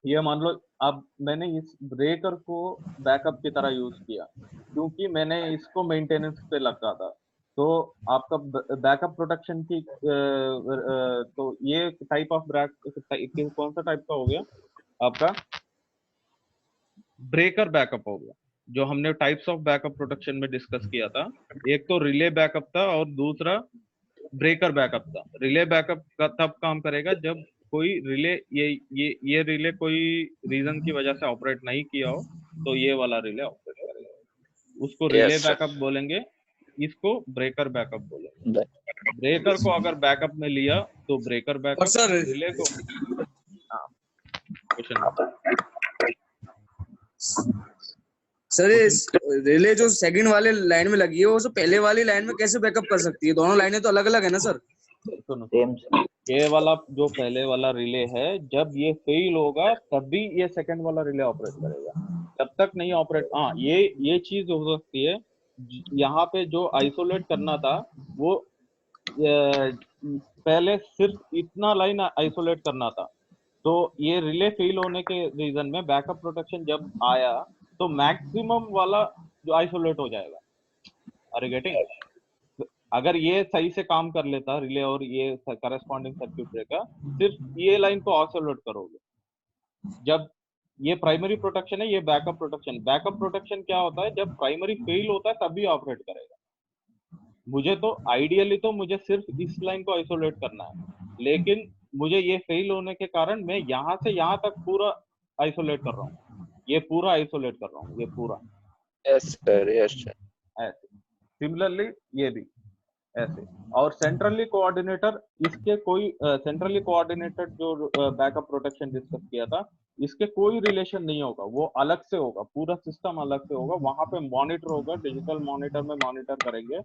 Speaker 1: ये मान लो अब मैंने इस ब्रेकर को बैकअप की तरह यूज किया क्योंकि मैंने इसको मेंटेनेंस पे लगा था, तो आपका बैकअप प्रोटेक्शन की तो ये टाइप ऑफ कौन सा टाइप का हो गया आपका? ब्रेकर बैकअप हो गया, जो हमने टाइप्स ऑफ बैकअप प्रोटेक्शन में डिस्कस किया था। एक तो रिले बैकअप था और दूसरा ब्रेकर बैकअप था। रिले बैकअप का तब काम करेगा जब कोई रिले ये रिले कोई रीजन की वजह से ऑपरेट नहीं किया हो, तो ये वाला रिले ऑपरेट करेगा, उसको रिले बैकअप बोलेंगे, इसको ब्रेकर बैकअप बोलेंगे। ब्रेकर को अगर बैकअप में लिया तो ब्रेकर बैकअप,
Speaker 5: और सर
Speaker 1: रिले को क्वेश्चन
Speaker 5: सर ये रिले जो सेकंड वाले लाइन में लगी है वो जो पहले वाली लाइन में कैसे बैकअप कर सकती है? दोनों लाइनें तो अलग अलग है ना सर।
Speaker 1: सुनो, ये वाला जो पहले वाला रिले है, जब ये फेल होगा तभी ये सेकंड वाला रिले ऑपरेट करेगा, तब तक नहीं ऑपरेट। हाँ, ये चीज हो सकती है, यहाँ पे जो आइसोलेट करना था वो पहले सिर्फ इतना लाइन आइसोलेट करना था, तो ये रिले फेल होने के रीजन में बैकअप प्रोटेक्शन जब आया तो मैक्सिमम वाला जो आइसोलेट हो जाएगा। अरे गेटिंग? अगर ये सही से काम कर लेता रिले और ये करस्पॉन्डिंग सर्किट ब्रेकर, सिर्फ ये लाइन को आइसोलेट करोगे। जब ये प्राइमरी प्रोटेक्शन है, ये बैकअप प्रोटेक्शन। बैकअप प्रोटेक्शन क्या होता है? जब प्राइमरी फेल होता है तभी ऑपरेट करेगा। मुझे तो आइडियली तो मुझे सिर्फ इस लाइन को आइसोलेट करना है, लेकिन मुझे ये फेल होने के कारण मैं यहाँ से यहाँ तक पूरा आइसोलेट कर रहा हूँ, ये पूरा आइसोलेट कर रहा हूँ, ये पूरा।
Speaker 6: Yes sir, yes sir.
Speaker 1: ऐसे सिमिलरली ये भी ऐसे। और सेंट्रली कोऑर्डिनेटर, इसके कोई सेंट्रली कोऑर्डिनेटेड जो बैकअप प्रोटेक्शन डिस्कस किया था, इसके कोई रिलेशन नहीं होगा, वो अलग से होगा, पूरा सिस्टम अलग से होगा। वहां पे मॉनिटर होगा, डिजिटल मॉनिटर में मॉनिटर करेंगे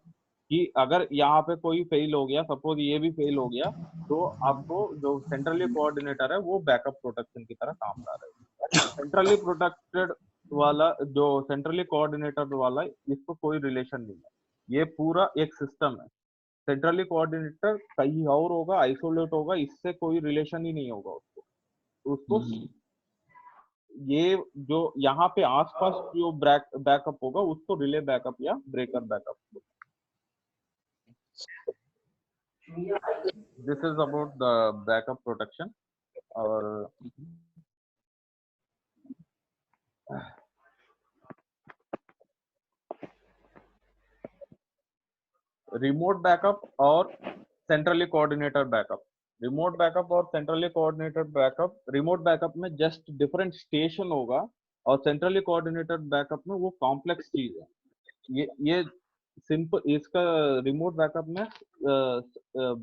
Speaker 1: कि अगर यहाँ पे कोई फेल हो गया, सपोज ये भी फेल हो गया, तो आपको जो सेंट्रली कोऑर्डिनेटर है वो बैकअप प्रोटेक्शन की तरह काम कर रहा है। सेंट्रली प्रोटेक्टेड वाला, जो सेंट्रली कोऑर्डिनेटर वाला, इसको कोई रिलेशन नहीं है, ये पूरा एक सिस्टम है। सेंट्रली कोऑर्डिनेटर कहीं और होगा, आइसोलेट होगा, इससे कोई रिलेशन ही नहीं होगा उसको ये जो यहाँ पे आसपास जो बैकअप होगा उसको रिले बैकअप या breaker backup. This is about the backup protection. और रिमोट बैकअप और centrally coordinated backup. Remote backup और centrally coordinated backup, remote backup में जस्ट डिफरेंट स्टेशन होगा और सेंट्रली कोऑर्डिनेटेड बैकअप में वो कॉम्प्लेक्स चीज है। ये सिंपल, इसका रिमोट बैकअप में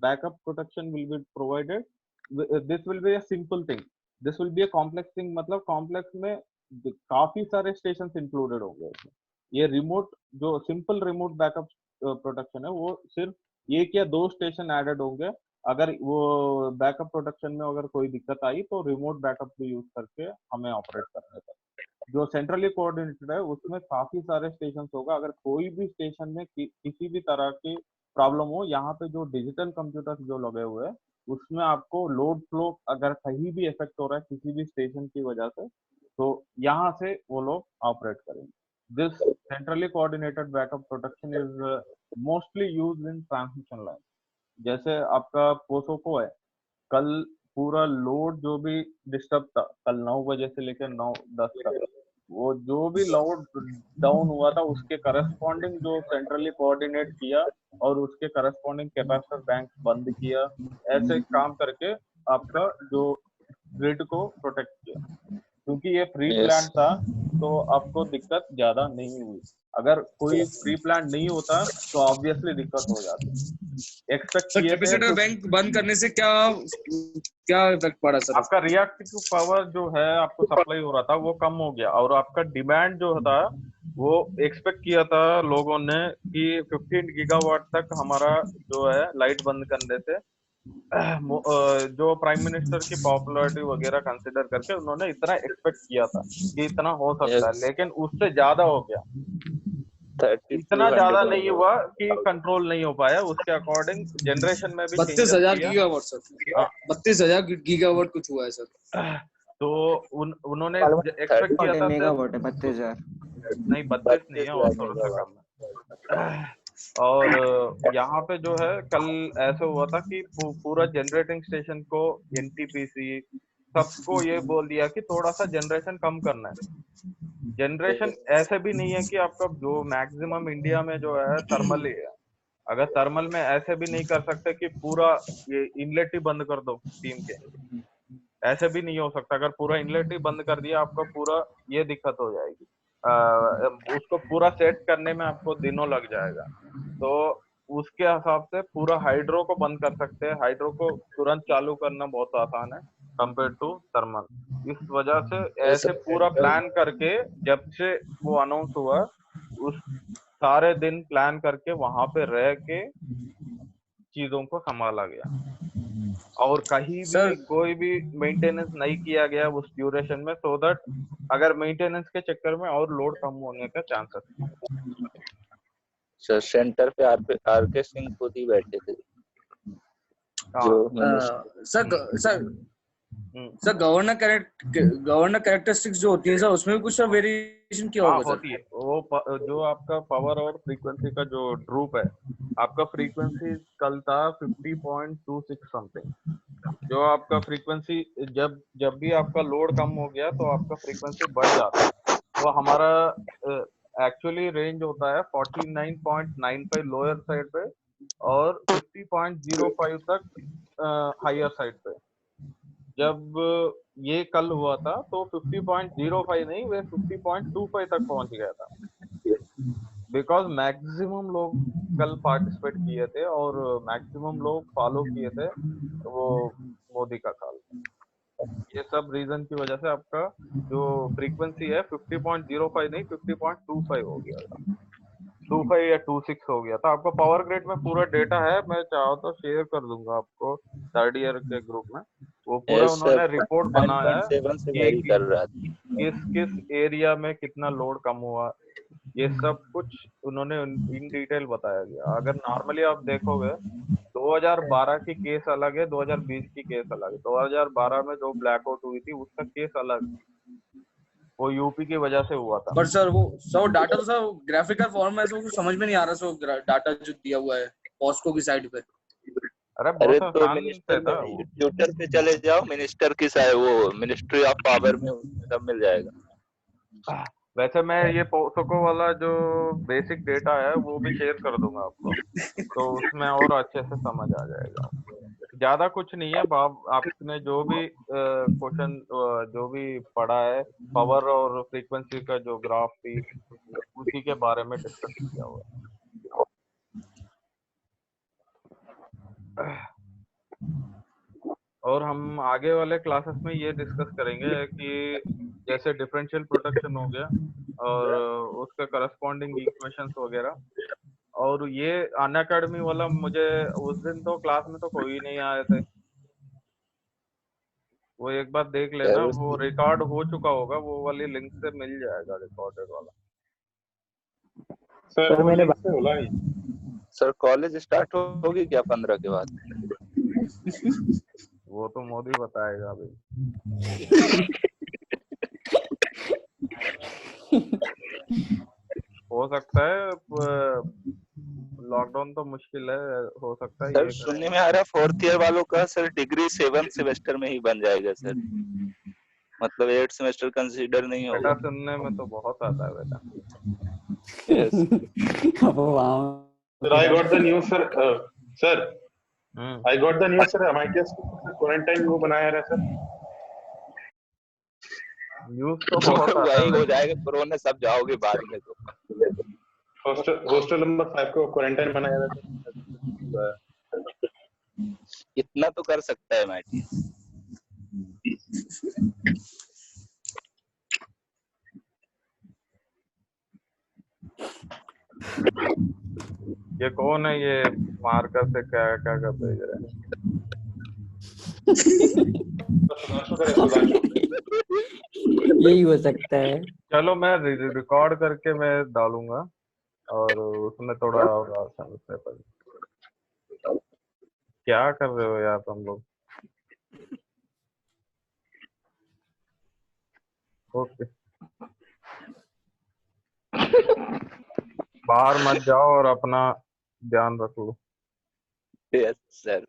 Speaker 1: backup protection will be provided, this will be a simple thing, this will be a complex thing, मतलब कॉम्प्लेक्स में काफी सारे स्टेशंस इंक्लूडेड होंगे। ये रिमोट जो सिंपल रिमोट बैकअप प्रोटेक्शन है, वो सिर्फ एक या दो स्टेशन एडेड होंगे। अगर वो बैकअप प्रोटेक्शन में अगर कोई दिक्कत आई तो रिमोट बैकअप को यूज करके हमें ऑपरेट करने का। जो सेंट्रली कोऑर्डिनेटेड है उसमें काफी सारे स्टेशन होगा, अगर कोई भी स्टेशन में किसी भी तरह की प्रॉब्लम हो, यहाँ पे जो डिजिटल कंप्यूटर्स जो लगे हुए हैं उसमें आपको लोड फ्लो अगर कहीं भी इफेक्ट हो रहा है किसी भी स्टेशन की वजह से, तो यहाँ से वो लोग ऑपरेट करेंगे। This centrally coordinated backup protection is mostly used in transmission line. जैसे आपका पोसोको है, कल पूरा लोड जो भी डिस्टर्ब था, कल 9 बजे से लेकर 9:10 तक, वो जो भी लोड डाउन हुआ था उसके करस्पॉन्डिंग जो सेंट्रली कोऑर्डिनेट किया और उसके करस्पॉन्डिंग कैपेसिटर बैंक बंद किया, ऐसे काम करके आपका जो ग्रिड को प्रोटेक्ट किया। क्योंकि ये फ्री प्लान था तो आपको दिक्कत ज्यादा नहीं हुई। अगर कोई फ्री प्लान नहीं होता तो ऑब्वियसली दिक्कत हो जाती। एक्सपेक्ट किए थे
Speaker 5: कैपेसिटर बैंक बंद करने से क्या इफेक्ट पड़ा सर?
Speaker 1: आपका रिएक्टिव पावर जो है आपको सप्लाई हो रहा था वो कम हो गया, और आपका डिमांड जो था वो एक्सपेक्ट किया था लोगों ने कि 15 गीगावाट तक हमारा जो है लाइट बंद करने से, जो प्राइम मिनिस्टर की पॉपुलैरिटी वगैरह कंसिडर करके उन्होंने इतना एक्सपेक्ट किया था कि इतना हो सकता है, लेकिन उससे ज्यादा हो गया। इतना ज्यादा नहीं हुआ कि कंट्रोल नहीं हो पाया, उसके अकॉर्डिंग जनरेशन में भी
Speaker 5: 32,000 गीगावाट सर, 32,000 गीगावाट कुछ हुआ है सर।
Speaker 1: तो उन्होंने एक्सपेक्ट किया था
Speaker 2: मेगावाट है 32,000
Speaker 1: नहीं, 32 नहीं है और थोड़ा सा कम है। और यहाँ पे जो है कल ऐसे हुआ था कि पूरा जनरेटिंग स्टेशन को एनटीपीसी सबको ये बोल दिया कि थोड़ा सा जनरेशन कम करना है। जनरेशन ऐसे भी नहीं है कि आपका जो मैक्सिमम इंडिया में जो है थर्मल ही है। अगर थर्मल में ऐसे भी नहीं कर सकते कि पूरा ये इनलेट ही बंद कर दो टीम के, ऐसे भी नहीं हो सकता। अगर पूरा इनलेट ही बंद कर दिया आपका पूरा ये दिक्कत हो जाएगी। उसको पूरा सेट करने में आपको दिनों लग जाएगा। तो उसके हिसाब से पूरा हाइड्रो को बंद कर सकते हैं। हाइड्रो को तुरंत चालू करना बहुत आसान है कंपेयर टू थर्मल। इस वजह से ऐसे पूरा प्लान करके जब से वो अनाउंस हुआ उस सारे दिन प्लान करके वहां पे रह के चीजों को संभाला गया और कहीं भी कोई भी मेंटेनेंस नहीं किया गया उस ड्यूरेशन में, सो दैट अगर मेंटेनेंस के चक्कर में और लोड कम होने का चांसेस।
Speaker 6: सर सेंटर पे आरके सिंह खुद ही बैठे थे जो
Speaker 5: सर गवर्नर कैरेक्टरिस्टिक्स जो होती है सर उसमें भी कुछ वेरिएशन क्या होगा सर?
Speaker 1: होती है वो जो आपका पावर और फ्रीक्वेंसी का जो ड्रूप है, आपका फ्रीक्वेंसी कल था 50.26 समथिंग। जो आपका फ्रीक्वेंसी जब भी आपका लोड कम हो गया तो आपका फ्रीक्वेंसी बढ़ जाता है। तो हमारा एक्चुअली रेंज होता है 49.95 लोअर साइड पे और 50.05 तक हायर साइड पे। जब ये कल हुआ था तो 50.05 नहीं, वे 50.25 तक पहुंच गया था, बिकॉज मैक्सिमम लोग कल पार्टिसिपेट किए थे और मैक्सिमम लोग फॉलो किए थे वो मोदी का कॉल। ये सब रीजन की वजह से आपका जो फ्रीक्वेंसी है 50.05 नहीं 50.25 हो गया था, 25 या 26 हो गया था। आपको पावर ग्रिड में पूरा डेटा है, मैं चाहो तो शेयर कर दूंगा आपको थर्ड ईयर के ग्रुप में। वो पूरा उन्होंने रिपोर्ट बनाया है कि किस किस एरिया में कितना लोड कम हुआ, ये सब कुछ उन्होंने इन डिटेल बताया गया। अगर नॉर्मली आप देखोगे 2012 की केस अलग है, 2020 की केस अलग है। 2012 में जो ब्लैकआउट हुई थी उसका केस अलग, वो यूपी की वजह से हुआ था।
Speaker 5: पर सर वो डाटा तो सर ग्राफिकल फॉर्म में कुछ समझ में नहीं आ रहा सर, डाटा जो दिया हुआ है पॉस्को की साइड पे।
Speaker 1: अरे
Speaker 6: अरे
Speaker 1: बहुत
Speaker 6: तो
Speaker 1: आसान
Speaker 6: मिनिस्टर
Speaker 1: था
Speaker 6: में
Speaker 1: वो।
Speaker 6: ट्विटर पे चले जाओ, मिनिस्टर की साइड वो मिनिस्ट्री ऑफ पावर में सब मिल जाएगा।
Speaker 1: वैसे मैं ये पोस्को वाला जो बेसिक डेटा है वो भी शेयर कर दूंगा आपको, तो उसमें और अच्छे से समझ आ जाएगा। ज्यादा कुछ नहीं है बाब, आपने जो भी क्वेश्चन जो भी पढ़ा है पावर और फ्रीक्वेंसी का जो ग्राफ थी उसी के बारे में डिस्कस किया हुआ है। और हम आगे वाले क्लासेस में ये डिस्कस करेंगे कि जैसे डिफरेंशियल प्रोटेक्शन हो गया और उसके करस्पॉन्डिंग इक्वेशंस वगैरह। और ये अनअकैडमी वाला मुझे उस दिन तो क्लास में तो कोई नहीं आए थे, वो एक बार देख लेना, वो रिकॉर्ड हो चुका होगा, वो वाली लिंक से मिल जाएगा रिकॉर्डेड वाला।
Speaker 4: सर मैंने बोला नहीं।
Speaker 6: सर कॉलेज स्टार्ट होगी क्या 15 के बाद?
Speaker 1: वो तो मोदी बताएगा अभी। हो सकता है लॉकडाउन तो मुश्किल है, हो सकता है
Speaker 6: सर
Speaker 1: ये
Speaker 6: सुनने में आ रहा है फोर्थ ईयर वालों का सर डिग्री 7 सेमेस्टर में ही बन जाएगा सर, मतलब 8 सेमेस्टर कंसीडर नहीं होगा।
Speaker 1: बेटा सुनने में तो बहुत आता है बेटा।
Speaker 4: Sir, I got the news, sir. Sir, I got the news, sir. MITS quarantine वो बनाया रहा सर।
Speaker 1: न्यूज़ तो बहुत आता
Speaker 6: वही
Speaker 1: है।
Speaker 6: हो जाएगा, कोरोना सब जाओगे बाद में। तो
Speaker 4: हॉस्टल नंबर 5 को क्वारंटाइन बनाया रहा।
Speaker 6: इतना तो कर सकता है MITS।
Speaker 1: ये कौन है ये मार्कर से क्या क्या कर भेज रहा है?
Speaker 2: यही हो सकता है।
Speaker 1: चलो मैं रिकॉर्ड करके मैं डालूंगा और उसमें थोड़ा और आसान से क्या कर रहे हो यार तुम लोग। ओके बाहर मत जाओ और अपना ध्यान रख लो।
Speaker 6: Yes sir.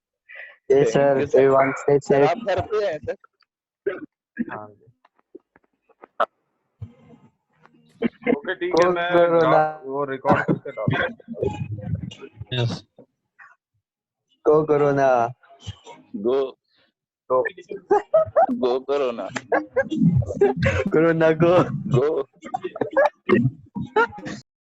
Speaker 3: Yes, sir.
Speaker 6: Thank you, sir.
Speaker 3: We want to stay
Speaker 6: sir
Speaker 3: safe.
Speaker 6: आप करते हैं सर?
Speaker 1: हाँ जी। ओके ठीक है,
Speaker 3: Go
Speaker 1: मैं
Speaker 3: Corona.
Speaker 1: वो रिकॉर्ड करके डालता हूँ।
Speaker 7: Yes
Speaker 3: Go Corona.
Speaker 6: गो
Speaker 1: तो
Speaker 6: गो करो ना।
Speaker 3: Corona go.
Speaker 6: गो